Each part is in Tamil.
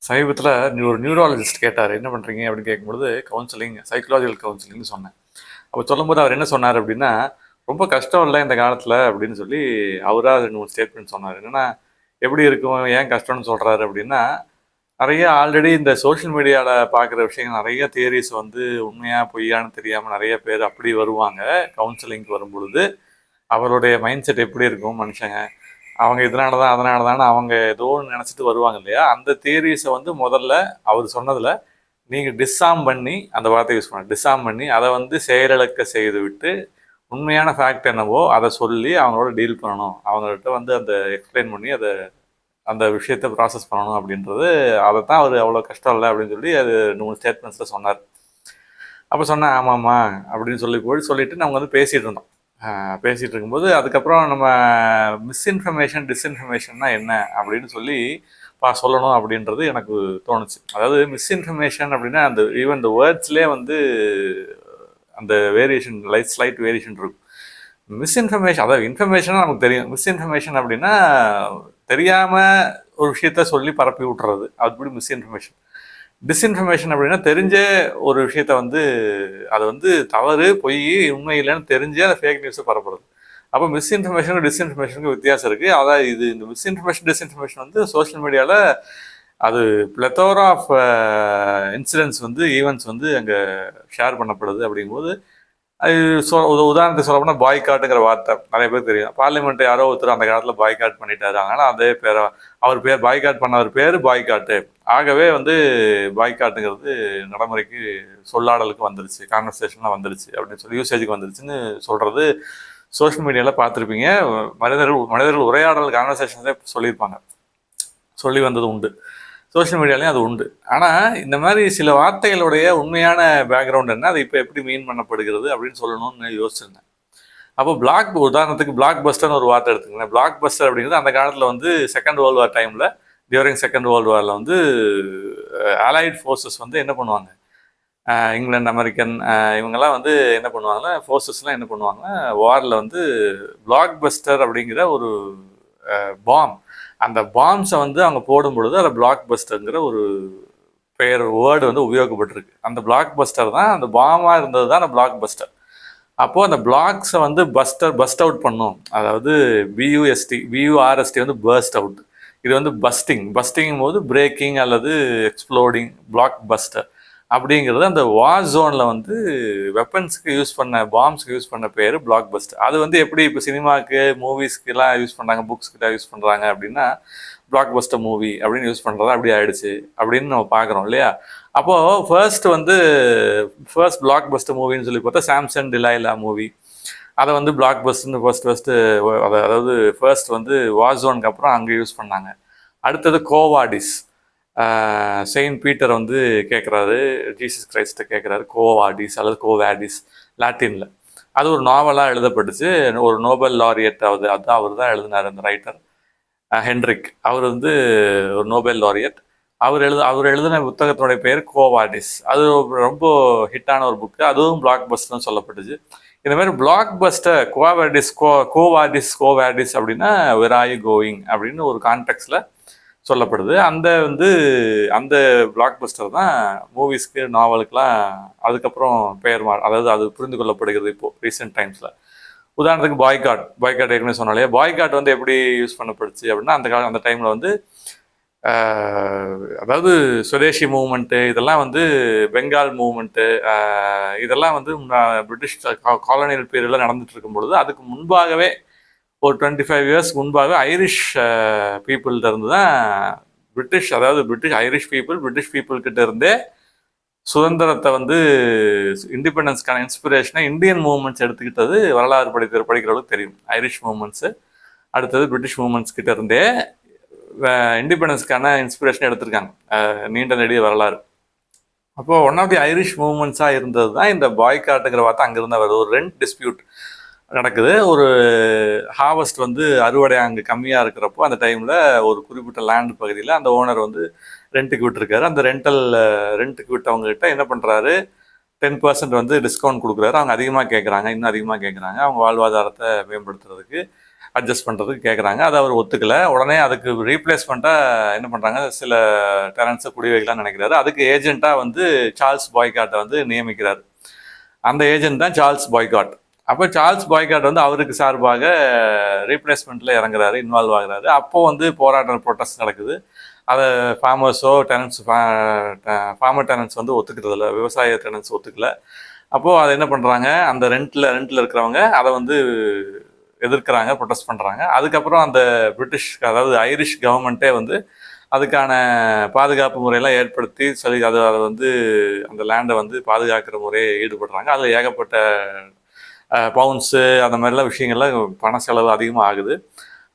சமீபத்தில ஒரு நியூராலஜிஸ்ட் கேட்டாரு. "என்ன பண்றீங்க?" அப்படின்னு கேட்கும்பொழுது, கவுன்சிலிங், சைக்காலஜிக்கல் கவுன்சிலிங்ன்னு சொன்னேன். அப்ப சொல்லும்போது அவர் என்ன சொன்னாரு அப்படின்னா, "ரொம்ப கஷ்டம் இல்ல இந்த காலத்தில" அப்படின்னு சொல்லி அவரா 2, 3 ஸ்டேட்மெண்ட் சொன்னாரு. என்னன்னா, எப்படி இருக்கும்? ஏன் கஷ்டம்னு சொல்றாரு அப்படின்னா, நெறைய ஆல்ரெடி இந்த சோசியல் மீடியால பார்க்குற விஷயங்கள் நெறைய தியரீஸ் வந்து உண்மையா, பொய்யான்னு தெரியாம நெறைய பேர் அப்படி வருவாங்க. கவுன்சிலிங்க்கு வரும்பொழுது. அவருடைய மைண்ட் செட் எப்படி இருக்கும் மனுஷங்க? அவங்க இதனால தான், அதனால தான்னு அவங்க ஏதோ ஒண்ணு நெனச்சுட்டு வருவாங்க இல்லையா? அந்த தியரீஸ வந்து முதல்ல அவரு சொன்னதுல, நீங்க டிஸ்ஆர்ம் பண்ணி அந்த வார்த்தைய யூஸ் பண்ணேன். டிஸ்ஆர்ம் பண்ணி அத வந்து செயலிழக்க செய்துவிட்டு, உண்மையான ஃபேக்ட் என்னவோ அத சொல்லி அவங்களோட டீல் பண்ணணும். அவங்ககிட்ட வந்து அந்த எக்ஸ்ப்ளைன் பண்ணி அந்த விஷயத்த ப்ராசஸ் பண்ணணும் அப்படின்றது, அதத்தான் அவரு அவ்வளோ கஷ்டம் இல்ல அப்படின்னு சொல்லி அது 3 ஸ்டேட்மெண்ட்ஸ்ல சொன்னாரு. அப்ப சொன்னேன், ஆமாமா அப்படின்னு சொல்லிட்டு நாங்க வந்து பேசிட்டு இருந்தோம். பேசிட்டு இருக்கும்போது, அதுக்கப்புறம் நம்ம மிஸ்இன்ஃபர்மேஷன், டிஸ்இன்ஃபர்மேஷன்னா என்ன அப்படின்னு சொல்லி சொல்லணும் அப்படின்றது எனக்கு தோணுச்சு. அதாவது மிஸ்இன்ஃபர்மேஷன் அப்படின்னா, அந்த ஈவன் இந்த வேர்ட்ஸ்லயே வந்து அந்த வேரியேஷன் ஸ்லைட் வேரியேஷன் இருக்கும். மிஸ்இன்ஃபர்மேஷன் அதாவது இன்ஃபர்மேஷனா நமக்கு தெரியும். மிஸ்இன்ஃபர்மேஷன் அப்படின்னா, தெரியாம ஒரு விஷயத்த சொல்லி பரப்பி விட்டுறது. அதுபடி மிஸ்இன்ஃபர்மேஷன். டிஸ்இன்ஃபர்மேஷன் அப்படின்னா தெரிஞ்சே ஒரு விஷயத்த வந்து அது வந்து தவறு, பொய், உண்மை இல்லைன்னு தெரிஞ்சே அந்த ஃபேக் நியூஸை பரப்புறது. அப்போ மிஸ்இன்ஃபர்மேஷனுக்கும் டிஸ்இன்ஃபர்மேஷனுக்கும் வித்தியாசம் இருக்குது. அதாவது இந்த மிஸ்இன்ஃபர்மேஷன் டிஸ்இன்ஃபர்மேஷன் வந்து சோஷியல் மீடியாவில் அது பிளத்தோரா ஆஃப் இன்சிடென்ட்ஸ் வந்து ஈவெண்ட்ஸ் வந்து அங்கே ஷேர் பண்ணப்படுது. அப்படிங்கும்போது அது உதாரணத்துக்கு சொல்ல போனால் பாய்காட்டுங்கிற வார்த்தை நிறைய பேர் தெரியும். பார்லிமெண்ட் யாரோ ஒருத்தர் அந்த காலத்தில் பாய்காட் பண்ணிட்டாரு. அதனால அதே பேரை அவர் பேர் பாய்காட் பண்ணவர் பேர் பாய்காட்டு. ஆகவே வந்து பாய்காட்டுங்கிறது நடைமுறைக்கு சொல்லாடலுக்கு வந்துருச்சு, கான்வர்சேஷன்லாம் வந்துருச்சு அப்படின்னு சொல்லி யூசேஜுக்கு வந்துருச்சுன்னு சொல்றது சோஷியல் மீடியாவில் பார்த்துருப்பீங்க. மனிதர்கள் உரையாடல் கான்வர்சேஷன்ஸே சொல்லியிருப்பாங்க, சொல்லி வந்தது உண்டு. சோஷியல் மீடியாலையும் அது உண்டு. ஆனால் இந்த மாதிரி சில வார்த்தைகளுடைய உண்மையான பேக்ரவுண்ட் என்ன, அது இப்போ எப்படி மீன் பண்ணப்படுகிறது அப்படின்னு சொல்லணும்னு யோசிச்சிருந்தேன். அப்போ உதாரணத்துக்கு பிளாக் பஸ்டர்னு ஒரு வார்த்தை எடுத்துக்கங்களேன். பிளாக் பஸ்டர் அப்படிங்கிறது அந்த காலத்தில் வந்து செகண்ட் வேர்ல்டு வார் டைமில், டியூரிங் செகண்ட் வேர்ல்டு வாரில் வந்து அலைட் ஃபோர்ஸஸ் வந்து என்ன பண்ணுவாங்க, இங்கிலாந்து, அமெரிக்கன் இவங்கெல்லாம் வந்து என்ன பண்ணுவாங்கன்னா, ஃபோர்ஸஸ்லாம் என்ன பண்ணுவாங்க, வாரில் வந்து பிளாக் பஸ்டர் அப்படிங்கிற ஒரு பாம், அந்த பாம்ஸை வந்து அவங்க போடும் பொழுது அதில் பிளாக் பஸ்டருங்கிற ஒரு வேர்டு வந்து உபயோகப்பட்டிருக்கு. அந்த பிளாக் பஸ்டர் தான், அந்த பாமாக இருந்தது தான் அந்த பிளாக் பஸ்டர். அப்போது அந்த பிளாக்ஸை வந்து பஸ்ட் அவுட் பண்ணும். அதாவது பியூஆர்எஸ்டி வந்து பர்ஸ்ட் அவுட். இது வந்து பஸ்டிங்கும் போது பிரேக்கிங் அல்லது எக்ஸ்ப்ளோடிங், பிளாக் பஸ்டர் அப்படிங்கிறது அந்த வார் ஜோனில் வந்து வெப்பன்ஸுக்கு யூஸ் பண்ண, பாம்ஸ்க்கு யூஸ் பண்ண பேர் பிளாக் பஸ்டர். அது வந்து எப்படி இப்போ சினிமாவுக்கு, மூவிஸ்க்கெல்லாம் யூஸ் பண்ணுறாங்க, புக்ஸ்க்கிட்ட யூஸ் பண்ணுறாங்க அப்படின்னா, பிளாக் பஸ்டர் மூவி அப்படின்னு யூஸ் பண்ணுறதா அப்படி ஆயிடுச்சு அப்படின்னு நம்ம பார்க்குறோம் இல்லையா? அப்போது ஃபர்ஸ்ட் பிளாக் பஸ்டர் மூவின்னு சொல்லி பார்த்தா சாம்சன் டிலைலா மூவி. அதை வந்து பிளாக் பஸ்டர்னு ஃபர்ஸ்ட்டு அதாவது ஃபர்ஸ்ட் வந்து வார் ஜோனுக்கு அப்புறம் அங்கே யூஸ் பண்ணாங்க. அடுத்தது கோவாடிஸ். செயின்ட் பீட்டர் வந்து கேட்குறாரு, ஜீசஸ் கிரைஸ்ட்டை கேட்குறாரு, கோவாடிஸ் அல்லது கோவேடிஸ் லாட்டினில். அது ஒரு நாவலாக எழுதப்பட்டுச்சு. ஒரு நோபல் லாரியட் அதுதான் அவர் தான் எழுதினார் அந்த ரைட்டர் ஹென்ரிக். அவர் வந்து ஒரு நோபல் லாரியட். அவர் எழுதின புத்தகத்தினுடைய பேர் கோவாடிஸ். அது ரொம்ப ஹிட்டான ஒரு புக்கு. அதுவும் பிளாக் பஸ்டர்னு சொல்லப்பட்டுச்சு. இந்த மாதிரி பிளாக் பஸ்டர் கோவாடிஸ் அப்படின்னா வேர் ஆர் யூ கோயிங் அப்படின்னு ஒரு கான்டெக்ட்ல சொல்லப்படுது. அந்த பிளாக் பஸ்டர் தான் மூவிஸ்க்கு, நாவலுக்கெல்லாம் அதுக்கப்புறம் அதாவது அது புரிந்து கொள்ளப்படுகிறது இப்போ ரீசெண்ட் டைம்ஸில். உதாரணத்துக்கு பாய்காட் ஏற்கனவே சொன்னாலே, பாய்காட் வந்து எப்படி யூஸ் பண்ணப்படுச்சு அப்படின்னா, அந்த டைமில் வந்து அதாவது சுதேசி மூவ்மெண்ட்டு, இதெல்லாம் வந்து பெங்கால் மூவ்மெண்ட்டு, இதெல்லாம் வந்து பிரிட்டிஷ் காலனியல் பீரியடில் நடந்துட்டு இருக்கும் பொழுது, அதுக்கு முன்பாகவே ஒரு 25 இயர்ஸ்க்கு முன்பாக ஐரிஷ் பீப்புள்கிட்ட இருந்து தான் ஐரிஷ் பிரிட்டிஷ் பீப்புள் கிட்ட இருந்தே சுதந்திரத்தை வந்து இண்டிபெண்டன்ஸ்க்கான இன்ஸ்பிரேஷனை இந்தியன் மூவ்மெண்ட்ஸ் எடுத்துக்கிட்டது வரலாறு படிக்கிறவங்களுக்கு தெரியும். ஐரிஷ் மூவ்மெண்ட்ஸு, அடுத்தது பிரிட்டிஷ் மூவ்மெண்ட்ஸ் கிட்ட இருந்தே இண்டிபெண்டன்ஸ்க்கான இன்ஸ்பிரேஷன் எடுத்திருக்காங்க. நீண்ட நெடிய வரலாறு. அப்போது ஒன் ஆஃப் தி ஐரிஷ் மூவ்மெண்ட்ஸாக இருந்தது தான் இந்த பாய்காட்டுங்கிற வார்த்தை. அங்கிருந்த வருது. ஒரு ரெண்ட் டிஸ்பியூட் நடக்குது. ஒரு ஹார்வெஸ்ட் வந்து அறுவடை அங்கே கம்மியாக இருக்கிறப்போ அந்த டைமில் ஒரு குறிப்பிட்ட லேண்ட் பகுதியில் அந்த ஓனர் வந்து ரெண்ட்டுக்கு விட்டுருக்காரு. அந்த ரெண்ட்டுக்கு விட்டவங்ககிட்ட என்ன பண்ணுறாரு, 10% வந்து டிஸ்கவுண்ட் கொடுக்குறாரு. அவங்க அதிகமாக கேட்குறாங்க, இன்னும் அதிகமாக கேட்குறாங்க அவங்க வாழ்வாதாரத்தை மேம்படுத்துறதுக்கு. அட்ஜஸ்ட் பண்ணுறதுக்கு கேட்குறாங்க. அதை அவர் ஒத்துக்கல. உடனே அதுக்கு ரீப்ளேஸ்மெண்ட்டாக என்ன பண்ணுறாங்க, சில டெனன்ட்ஸை குடி வைக்கலாம்னு நினைக்கிறாரு. அதுக்கு ஏஜென்ட்டாக வந்து சார்ல்ஸ் பாய்காட்டை வந்து நியமிக்கிறார். அந்த ஏஜென்ட் தான் சார்ல்ஸ் பாய்காட். அப்போ சார்ல்ஸ் பாய்காட் வந்து அவருக்கு சார்பாக ரீப்ளேஸ்மெண்ட்டில் இறங்குறாரு, இன்வால்வ் ஆகுறாரு. அப்போது வந்து போராட்டம் ப்ரொட்டஸ்ட் நடக்குது. அதை ஃபார்மர்ஸோ டெனன்ட்ஸ் ஃபார்மர் டெனன்ட்ஸ் வந்து ஒத்துக்கிறது இல்லை, விவசாய டெனன்ட்ஸ் ஒத்துக்கல. அப்போது அதை என்ன பண்ணுறாங்க, அந்த ரெண்டில் இருக்கிறவங்க அதை வந்து எதிர்க்கிறாங்க, ப்ரொட்டஸ்ட் பண்ணுறாங்க. அதுக்கப்புறம் அந்த பிரிட்டிஷ், அதாவது ஐரிஷ் கவர்மெண்ட்டே வந்து அதுக்கான பாதுகாப்பு முறையெல்லாம் ஏற்படுத்தி சொல்லி அதை வந்து அந்த லேண்டை வந்து பாதுகாக்கிற முறையை ஈடுபடுறாங்க. அதில் ஏகப்பட்ட பவுன்ஸு அந்த மாதிரிலாம் விஷயங்கள்லாம் பண செலவு அதிகமாக ஆகுது.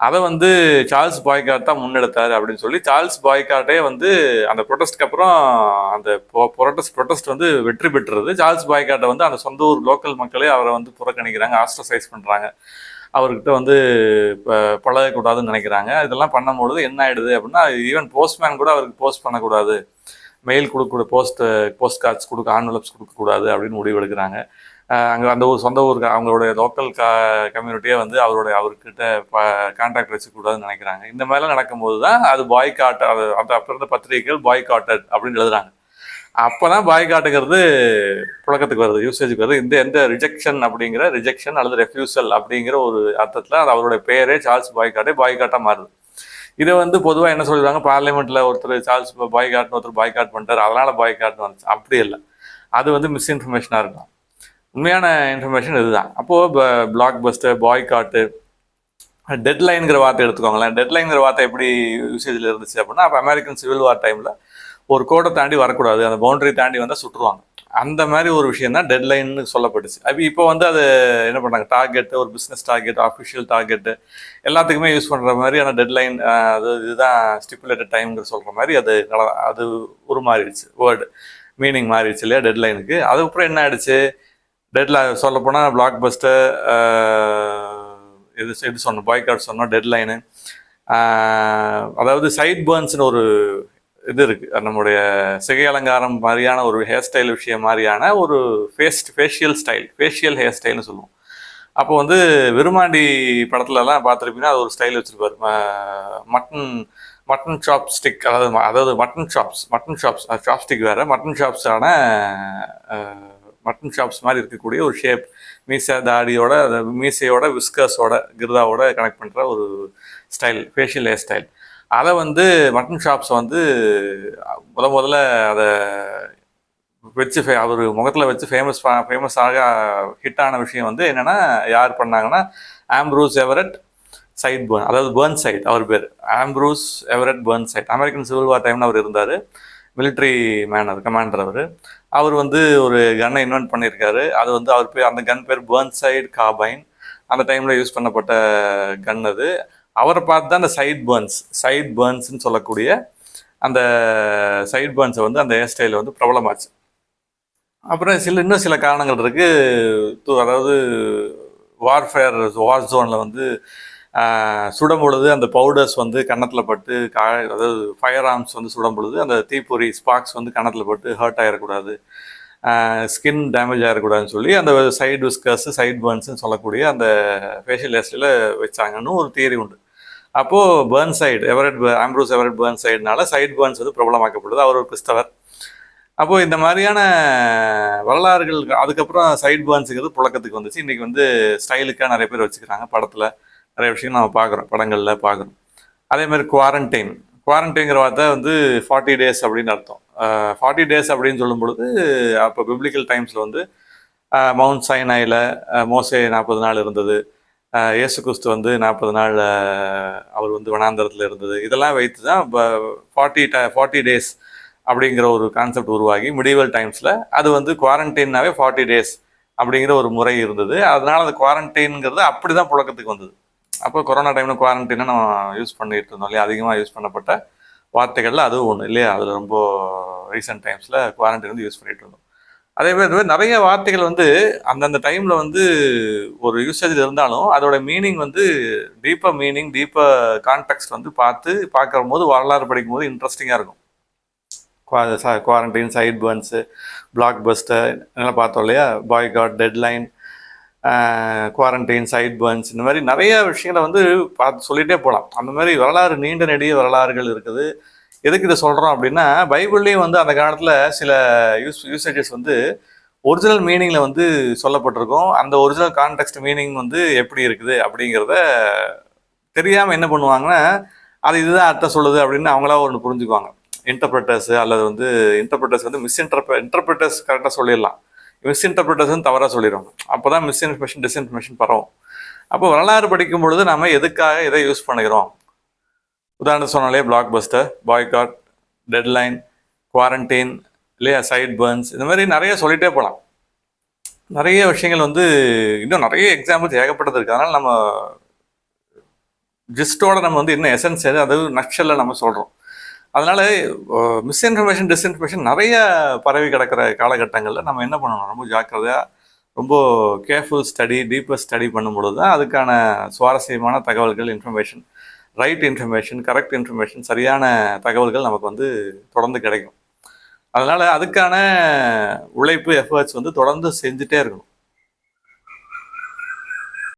அதை வந்து சார்ல்ஸ் பாய்காட் தான் முன்னெடுத்தார் அப்படின்னு சொல்லி சார்ல்ஸ் பாய்காட்டே வந்து அந்த ப்ரொட்டஸ்ட்க்கு அப்புறம் அந்த ப்ரொட்டஸ்ட் வந்து வெற்றி பெற்றுறது. சார்ல்ஸ் பாய்காட்டை வந்து அந்த சொந்த ஊர் லோக்கல் மக்களே அவரை வந்து புறக்கணிக்கிறாங்க, ஆஸ்ட்ரசைஸ் பண்ணுறாங்க, அவர்கிட்ட வந்து பழகக்கூடாதுன்னு நினைக்கிறாங்க. இதெல்லாம் பண்ணும்பொழுது என்ன ஆயிடுது அப்படின்னா, ஈவன் போஸ்ட்மேன் கூட அவருக்கு போஸ்ட் பண்ணக்கூடாது, மெயில் கொடுக்க போஸ்ட் கார்ட்ஸ் கொடுக்க ஆன்வலப்ஸ் கொடுக்கக்கூடாது அப்படின்னு முடிவு எடுக்கிறாங்க. அங்கே அந்த ஊர் சொந்த ஊருக்கு அவங்களுடைய லோக்கல் கம்யூனிட்டியே வந்து அவர்கிட்ட கான்டாக்ட் வச்சுக்கூடாதுன்னு நினைக்கிறாங்க. இந்த மாதிரிலாம் நடக்கும்போது தான் அது பாய்காட், அந்த அப்போ இருந்த பத்திரிகைகள் பாய்காட்டட் அப்படின்னு எழுதுறாங்க. அப்போ தான் பாய்காட்டுங்கிறது புழக்கத்துக்கு வருது, யூசேஜுக்கு வருது. எந்த ரிஜெக்ஷன் அல்லது ரெஃப்யூசல் அப்படிங்கிற ஒரு அர்த்தத்தில் அது அவருடைய பேரே சார்ல்ஸ் பாய்காட்டாக மாறுது. இதை வந்து பொதுவாக என்ன சொல்லிடுவாங்க, பார்லிமெண்ட்டில் ஒருத்தர் சார்ல்ஸ் பாய்காட்னு ஒருத்தர் பாய்காட் பண்ணிட்டார், அதனால் பாய்காட்னு வந்துச்சு. அப்படி இல்லை, அது வந்து மிஸ்இன்ஃபர்மேஷனாக இருக்கும். உண்மையான இன்ஃபர்மேஷன் இதுதான். அப்போது பிளாக் பஸ்டர், பாய்காட்டு, டெட்லைனுங்கிற வார்த்தை எடுத்துக்கோங்களேன். டெட்லைனுங்கிற வார்த்தை எப்படி யூசேஜில் இருந்துச்சு அப்படின்னா, அப்போ அமெரிக்கன் சிவில் வார் டைமில் ஒரு கோடை தாண்டி வரக்கூடாது, அந்த பவுண்டரி தாண்டி வந்தால் சுட்டுருவாங்க. அந்த மாதிரி ஒரு விஷயம் தான் டெட்லைன்னு சொல்லப்பட்டுச்சு. இப்போ வந்து அது என்ன பண்ணாங்க, டார்கெட்டு, ஒரு பிஸ்னஸ் டார்கெட், அஃபிஷியல் டார்கெட்டு எல்லாத்துக்குமே யூஸ் பண்ணுற மாதிரியான டெட்லைன், இதுதான் ஸ்டிப்புலேட்டட் டைம்ங்கிற சொல்கிற மாதிரி அது உருமாறிடுச்சு, வேர்டு மீனிங் மாறிடுச்சு இல்லையா டெட்லைனுக்கு. அதுக்கப்புறம் என்ன ஆயிடுச்சு, சொல்லப்போனால் பிளாக் பஸ்டர், இது சொன்னோம், பாய்காட் சொன்னோம், டெட்லைனு, அதாவது சைட் பர்ன்ஸ்னு ஒரு இது இருக்குது, நம்முடைய சிகை அலங்காரம் மாதிரியான ஒரு ஹேர் ஸ்டைல் விஷயம் மாதிரியான ஒரு ஃபேஷியல் ஹேர் ஸ்டைல்னு சொல்லுவோம். அப்போ வந்து விருமாண்டி படத்துலலாம் பார்த்துருப்பீங்கன்னா அது ஒரு ஸ்டைல் வச்சுருப்பார், மட்டன் சாப்ஸ்டிக், அதாவது மட்டன் ஷாப்ஸ் சாப்ஸ்டிக் வேறு, மட்டன் ஷாப்ஸ் மாதிரி இருக்கக்கூடிய ஒரு ஷேப், மீசை தாடியோட, மீசையோட, விஸ்கர்ஸோட, கிர்தாவோட கனெக்ட் பண்ணுற ஒரு ஸ்டைல், ஃபேஷியல் ஹேர் ஸ்டைல். அதை வந்து மட்டன் ஷாப்ஸ் வந்து முதல்ல அதை வச்சு அவர் முகத்தில் வச்சு ஃபேமஸாக ஹிட்டான விஷயம் வந்து என்னென்னா, யார் பண்ணாங்கன்னா, ஆம்ப்ரூஸ் எவரெட் சைட்பர்ன், அதாவது பேர்ன் சைட் அவர் பேர், Ambrose Everett Burnside. American civil war டைமில் அவர் இருந்தார், மிலிட்ரி மேன், அவர் கமாண்டர். அவர் வந்து ஒரு கன்னை இன்வென்ட் பண்ணியிருக்காரு. அது வந்து அவர் பேர், அந்த கன் பேர் பேர்ன் சைட் கார்பைன். அந்த டைமில் யூஸ் பண்ணப்பட்ட கன் அது. அவரை பார்த்து தான் அந்த சைட் பேர்ன்ஸ்ன்னு சொல்லக்கூடிய அந்த சைட் பேர்ன்ஸை வந்து அந்த ஹேர் ஸ்டைலில் வந்து பிரபலமாச்சு. அப்புறம் இன்னும் சில காரணங்கள் இருக்குது. அதாவது வார் ஜோனில் வந்து சுடும் பொழுது அந்த பவுடர்ஸ் வந்து கன்னத்தில் பட்டு, அதாவது ஃபயர் ஆர்ம்ஸ் வந்து சுடும் பொழுது அந்த தீப்பொறி ஸ்பார்க்ஸ் வந்து கன்னத்தில் பட்டு ஹர்ட் ஆகிடக்கூடாது, ஸ்கின் டேமேஜ் ஆகிடக்கூடாதுன்னு சொல்லி அந்த சைடு விஸ்கர்ஸ், சைட் பர்ன்ஸ்ன்னு சொல்லக்கூடிய அந்த ஃபேஷியல் ஹேர் ஸ்டைலில் வச்சாங்கன்னு ஒரு தியரி உண்டு. அப்போது பேர்ன் சைடு ஆம்ப்ரூஸ் எவரெட் பேர்ன் சைடுனால சைட் பர்ன்ஸ் வந்து பிரபலமாக்கப்படுது. அவர் ஒரு கிறிஸ்தவர். அப்போது இந்த மாதிரியான வரலாறுகள் அதுக்கப்புறம் சைட் பர்ன்ஸுங்கிறது புழக்கத்துக்கு வந்துச்சு. இன்றைக்கி வந்து ஸ்டைலுக்காக நிறைய பேர் வச்சுக்கிறாங்க. படத்தில் நிறைய விஷயம் நம்ம பார்க்குறோம், படங்களில் பார்க்குறோம். அதேமாதிரி குவாரண்டைன்ங்கிற வார்த்தை வந்து 40 days அப்படின்னு அர்த்தம். 40 days அப்படின்னு சொல்லும் பொழுது அப்போ பிப்ளிக்கல் டைம்ஸில் வந்து மவுண்ட் சைனாயில் மோசே 40 நாள் இருந்தது, இயேசு கிறிஸ்து வந்து 40 நாள் அவர் வந்து வனாந்தரத்தில் இருந்தது. இதெல்லாம் வைத்து தான் இப்போ 40 days அப்படிங்கிற ஒரு கான்செப்ட் உருவாகி மிடிவல் டைம்ஸில் அது வந்து குவாரண்டைன்னாவே 40 days அப்படிங்கிற ஒரு முறை இருந்தது. அதனால் அந்த குவாரண்டைன்ங்கிறது அப்படி தான் புழக்கத்துக்கு வந்தது. அப்போ கொரோனா டைமில் குவாரண்டைனை நம்ம யூஸ் பண்ணிட்டு இருந்தோம் இல்லையா, அதிகமாக யூஸ் பண்ணப்பட்ட வார்த்தைகளில் அதுவும் ஒன்று இல்லையா. அதில் ரொம்ப ரீசெண்ட் டைம்ஸில் குவாரண்டைன் வந்து யூஸ் பண்ணிட்டு இருந்தோம். அதே மாதிரி நிறைய வார்த்தைகள் வந்து அந்தந்த டைமில் வந்து ஒரு யூசேஜில் இருந்தாலும் அதோட மீனிங் வந்து டீப்பர் கான்டெக்ஸ்ட் வந்து பார்க்குற போது, வரலாறு படிக்கும் போது இன்ட்ரெஸ்டிங்காக இருக்கும். Quarantine, sideburns, blockbuster எல்லாம் பார்த்தோம் இல்லையா, boycott, deadline, quarantine, sideburns, இந்த மாதிரி நிறைய விஷயங்களை வந்து பார்த்து சொல்லிகிட்டே போகலாம். அந்த மாதிரி வரலாறு, நீண்ட நெடிய வரலாறுகள் இருக்குது. எதுக்கு இதை சொல்கிறோம் அப்படின்னா, பைபிள்லேயும் வந்து அந்த காலத்தில் சில யூசேஜஸ் வந்து ஒரிஜினல் மீனிங்கில் வந்து சொல்லப்பட்டிருக்கும். அந்த ஒரிஜினல் கான்டெக்ஸ்ட் மீனிங் வந்து எப்படி இருக்குது அப்படிங்கிறத தெரியாமல் என்ன பண்ணுவாங்கன்னா, அது இதுதான் அர்த்தம் சொல்லுது அப்படின்னு அவங்களா ஒன்று புரிஞ்சுக்குவாங்க. இன்டர்பிரட்டர்ஸ் அல்லது வந்து இன்டர்பிரட்டர்ஸ் வந்து இன்டர்பிரட்டர்ஸ் கரெக்டாக சொல்லிடலாம், மிஸ்இன்டர்பிரட்டர்ஸ் தவறாக சொல்லிடுவாங்க. அப்போ தான் மிஸ்இன்ஃபர்மேஷன், டிஸ்இன்ஃபர்மேஷன் பரவும். அப்போ வரலாறு படிக்கும் பொழுது நம்ம எதுக்காக எதை யூஸ் பண்ணுகிறோம்? உதாரணம் சொன்னாலே black Bastar, boycott, deadline, quarantine, இல்லையா, சைட் பர்ன்ஸ், இந்த மாதிரி நிறைய சொல்லிகிட்டே போகலாம். நிறைய விஷயங்கள் வந்து இன்னும் நிறைய எக்ஸாம்பிள்ஸ் ஏகப்பட்டது இருக்குது. அதனால் நம்ம ஜிஸ்டோட நம்ம வந்து என்ன எசன்ஸ் அது நக்ஷலில் நம்ம சொல்கிறோம். அதனால் மிஸ்இன்ஃபர்மேஷன், டிஸ்இன்ஃபர்மேஷன் நிறைய பரவி கிடக்கிற காலகட்டங்களில் நம்ம என்ன பண்ணணும்? ரொம்ப ஜாக்கிரதையாக, ரொம்ப கேர்ஃபுல் ஸ்டடி, டீப்பர் ஸ்டடி பண்ணும்பொழுது தான் அதுக்கான சுவாரஸ்யமான தகவல்கள், information, right information, correct information, சரியான தகவல்கள் நமக்கு வந்து தொடர்ந்து கிடைக்கும். அதனால் அதுக்கான உழைப்பு, எஃபர்ட்ஸ் வந்து தொடர்ந்து செஞ்சுட்டே இருக்கணும்.